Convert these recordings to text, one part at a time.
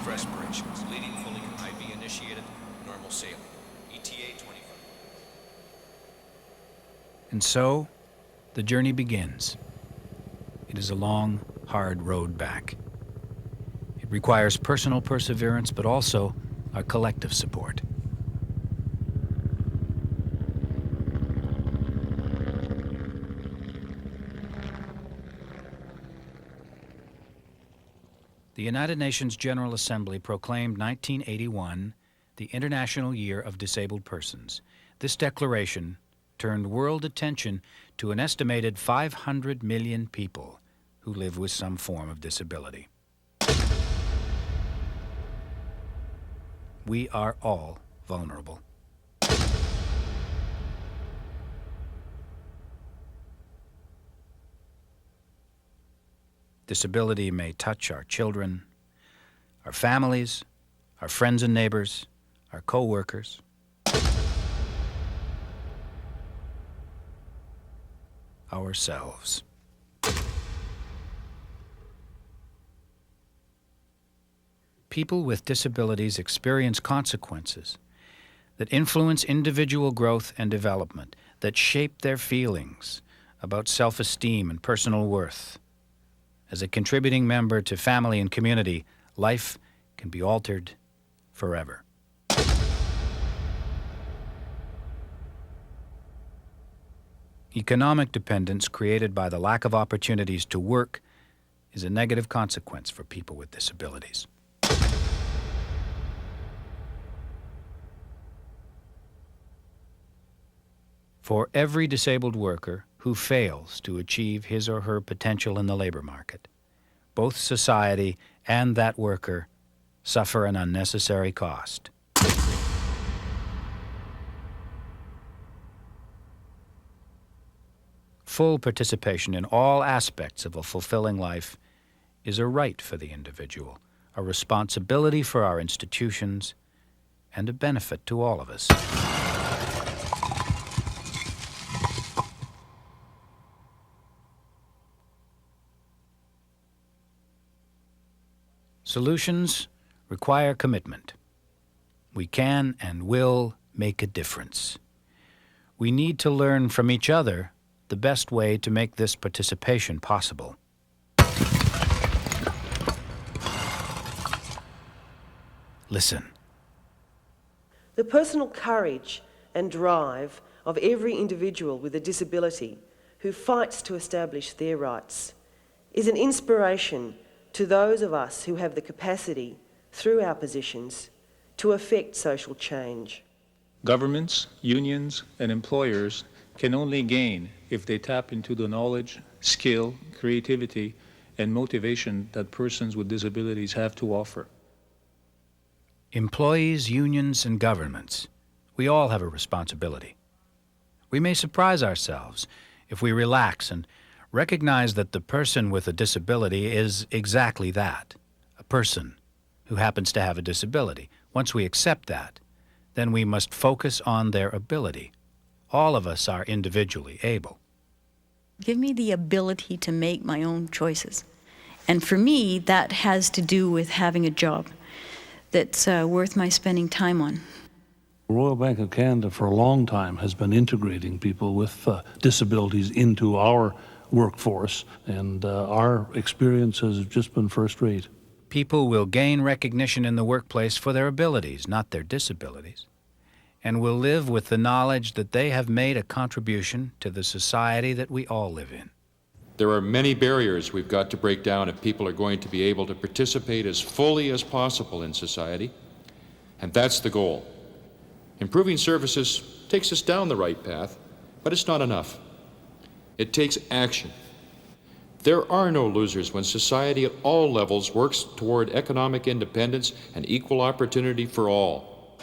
Advanced respirations, leading fully IV initiated, normal sailing. ETA 25. And so, the journey begins. It is a long, hard road back. It requires personal perseverance, but also our collective support. The United Nations General Assembly proclaimed 1981 the International Year of Disabled Persons. This declaration turned world attention to an estimated 500 million people who live with some form of disability. We are all vulnerable. Disability may touch our children, our families, our friends and neighbors, our co-workers. Ourselves. People with disabilities experience consequences that influence individual growth and development, that shape their feelings about self-esteem and personal worth. As a contributing member to family and community, life can be altered forever. Economic dependence created by the lack of opportunities to work is a negative consequence for people with disabilities. For every disabled worker who fails to achieve his or her potential in the labor market, both society and that worker suffer an unnecessary cost. Full participation in all aspects of a fulfilling life is a right for the individual, a responsibility for our institutions, and a benefit to all of us. Solutions require commitment. We can and will make a difference. We need to learn from each other the best way to make this participation possible. Listen. The personal courage and drive of every individual with a disability who fights to establish their rights is an inspiration to those of us who have the capacity, through our positions, to effect social change. Governments, unions, and employers can only gain if they tap into the knowledge, skill, creativity, and motivation that persons with disabilities have to offer. Employees, unions, and governments, we all have a responsibility. We may surprise ourselves if we relax and recognize that the person with a disability is exactly that, a person who happens to have a disability. Once we accept that, then we must focus on their ability. All of us are individually able. Give me the ability to make my own choices. And for me, that has to do with having a job that's worth my spending time on. The Royal Bank of Canada for a long time has been integrating people with disabilities into our workforce, and our experience has just been first-rate. People will gain recognition in the workplace for their abilities, not their disabilities, and will live with the knowledge that they have made a contribution to the society that we all live in. There are many barriers we've got to break down if people are going to be able to participate as fully as possible in society, and that's the goal. Improving services takes us down the right path, but it's not enough. It takes action. There are no losers when society at all levels works toward economic independence and equal opportunity for all.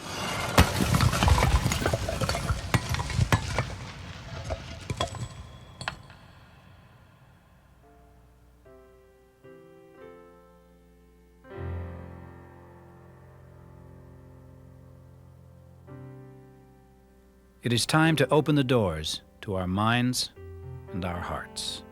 It is time to open the doors to our minds and our hearts.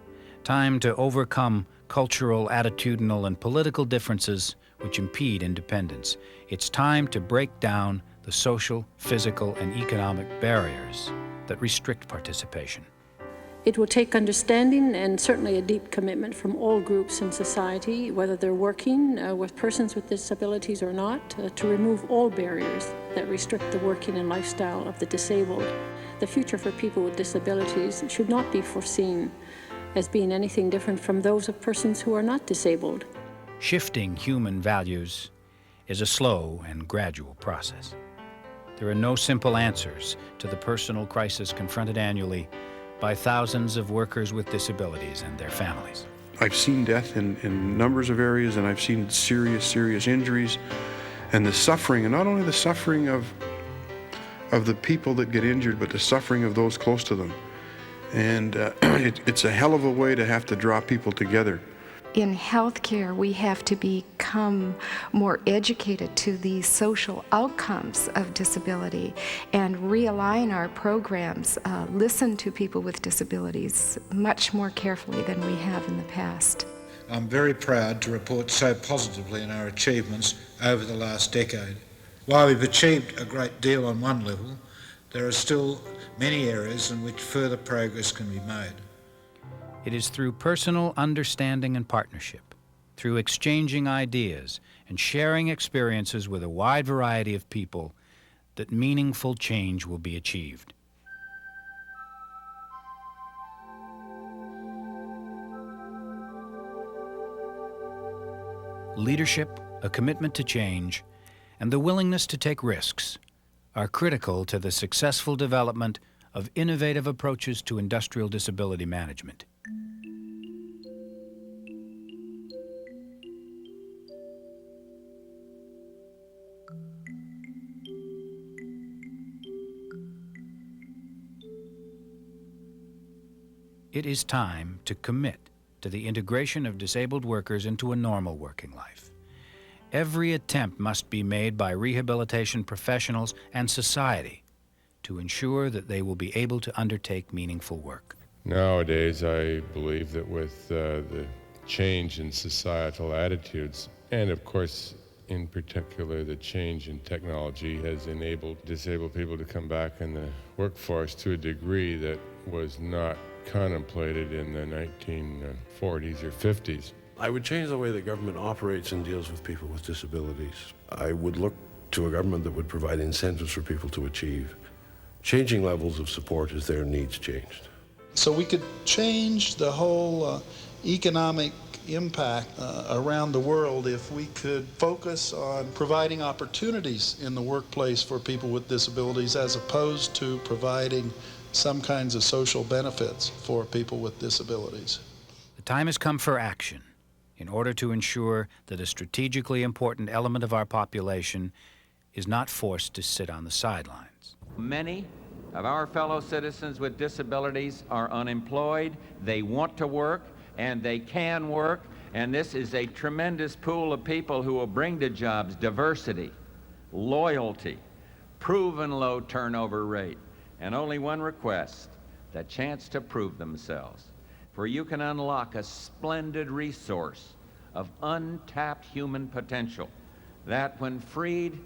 Time to overcome cultural, attitudinal, and political differences which impede independence. It's time to break down the social, physical, and economic barriers that restrict participation. It will take understanding and certainly a deep commitment from all groups in society, whether they're working with persons with disabilities or not, to remove all barriers that restrict the working and lifestyle of the disabled. The future for people with disabilities should not be foreseen as being anything different from those of persons who are not disabled. Shifting human values is a slow and gradual process. There are no simple answers to the personal crisis confronted annually by thousands of workers with disabilities and their families. I've seen death in numbers of areas, and I've seen serious injuries, and the suffering, and not only the suffering of the people that get injured, but the suffering of those close to them. And it's a hell of a way to have to draw people together. In healthcare, we have to become more educated to the social outcomes of disability and realign our programs, listen to people with disabilities much more carefully than we have in the past. I'm very proud to report so positively on our achievements over the last decade. While we've achieved a great deal on one level, there are still many areas in which further progress can be made. It is through personal understanding and partnership, through exchanging ideas and sharing experiences with a wide variety of people, that meaningful change will be achieved. Leadership, a commitment to change, and the willingness to take risks are critical to the successful development of innovative approaches to industrial disability management. It is time to commit to the integration of disabled workers into a normal working life. Every attempt must be made by rehabilitation professionals and society to ensure that they will be able to undertake meaningful work. Nowadays, I believe that with the change in societal attitudes, and of course, in particular, the change in technology has enabled disabled people to come back in the workforce to a degree that was not contemplated in the 1940s or 50s. I would change the way the government operates and deals with people with disabilities. I would look to a government that would provide incentives for people to achieve. Changing levels of support as their needs changed. So we could change the whole economic impact around the world if we could focus on providing opportunities in the workplace for people with disabilities as opposed to providing some kinds of social benefits for people with disabilities. The time has come for action in order to ensure that a strategically important element of our population is not forced to sit on the sidelines. Many of our fellow citizens with disabilities are unemployed, they want to work, and they can work, and this is a tremendous pool of people who will bring to jobs diversity, loyalty, proven low turnover rate, and only one request, the chance to prove themselves. For you can unlock a splendid resource of untapped human potential that, when freed,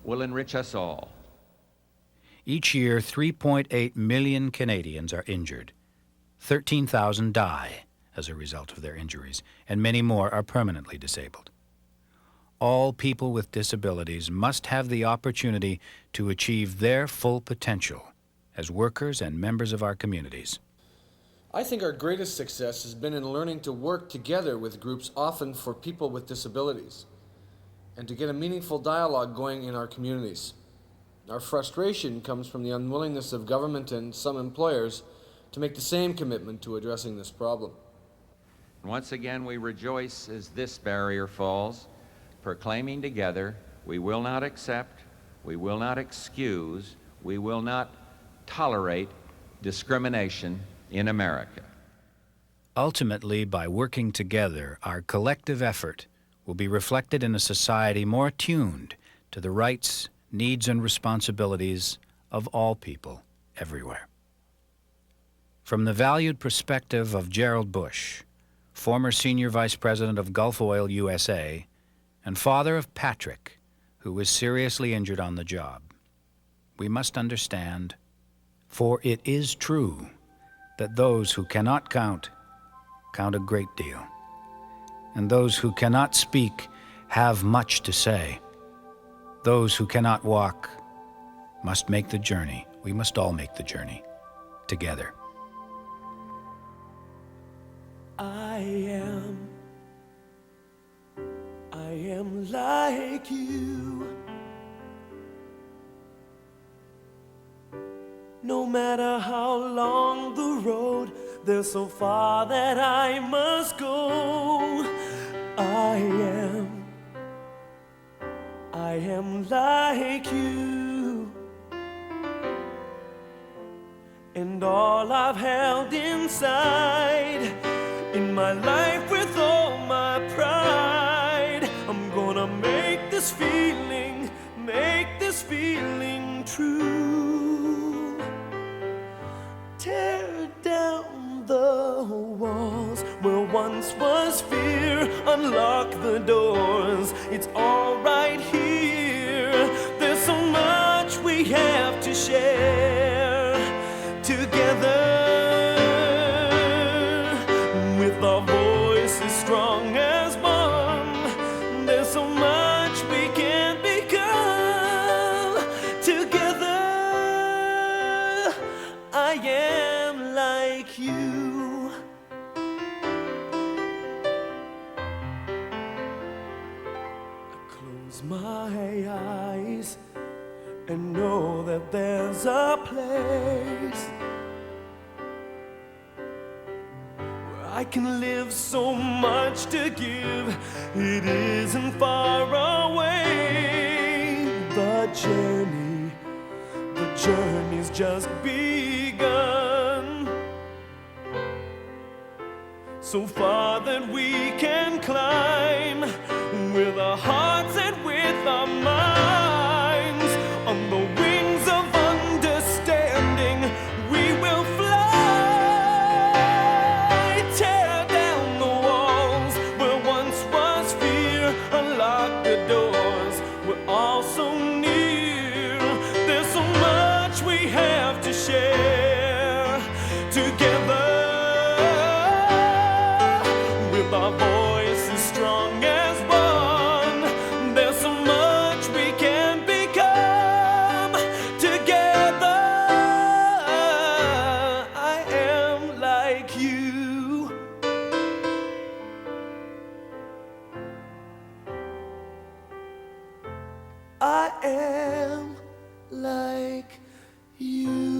will enrich us all. Each year, 3.8 million Canadians are injured. 13,000 die as a result of their injuries, and many more are permanently disabled. All people with disabilities must have the opportunity to achieve their full potential as workers and members of our communities. I think our greatest success has been in learning to work together with groups often for people with disabilities and to get a meaningful dialogue going in our communities. Our frustration comes from the unwillingness of government and some employers to make the same commitment to addressing this problem. Once again, we rejoice as this barrier falls, proclaiming together, we will not accept, we will not excuse, we will not tolerate discrimination in America. Ultimately, by working together, our collective effort will be reflected in a society more attuned to the rights, needs, and responsibilities of all people everywhere. From the valued perspective of Gerald Bush, former Senior Vice President of Gulf Oil USA and father of Patrick, who was seriously injured on the job. We must understand, for it is true, that those who cannot count a great deal, and those who cannot speak have much to say. Those who cannot walk must make the journey. We must all make the journey together. I am like you. No matter how long the road, there's so far that I must go. I am like you. And all I've held inside in my life with all my pride, I'm gonna make this feeling true. Tear down the walls where once was fear, unlock the doors, it's all right here. There's so much we have to share together, with our voices strong as one. There's so much we can become together. I am like you. I close my eyes and know that there's a place where I can live so much to give. It isn't far away. The journey's just begun. So far that we can climb with our hearts and with our minds. On the wings of understanding, we will fly. Tear down the walls where once was fear, unlock the doors, we're all so near. There's so much we have to share together, with our voices strong as one. There's so much we can become together. I am like you. I am like you.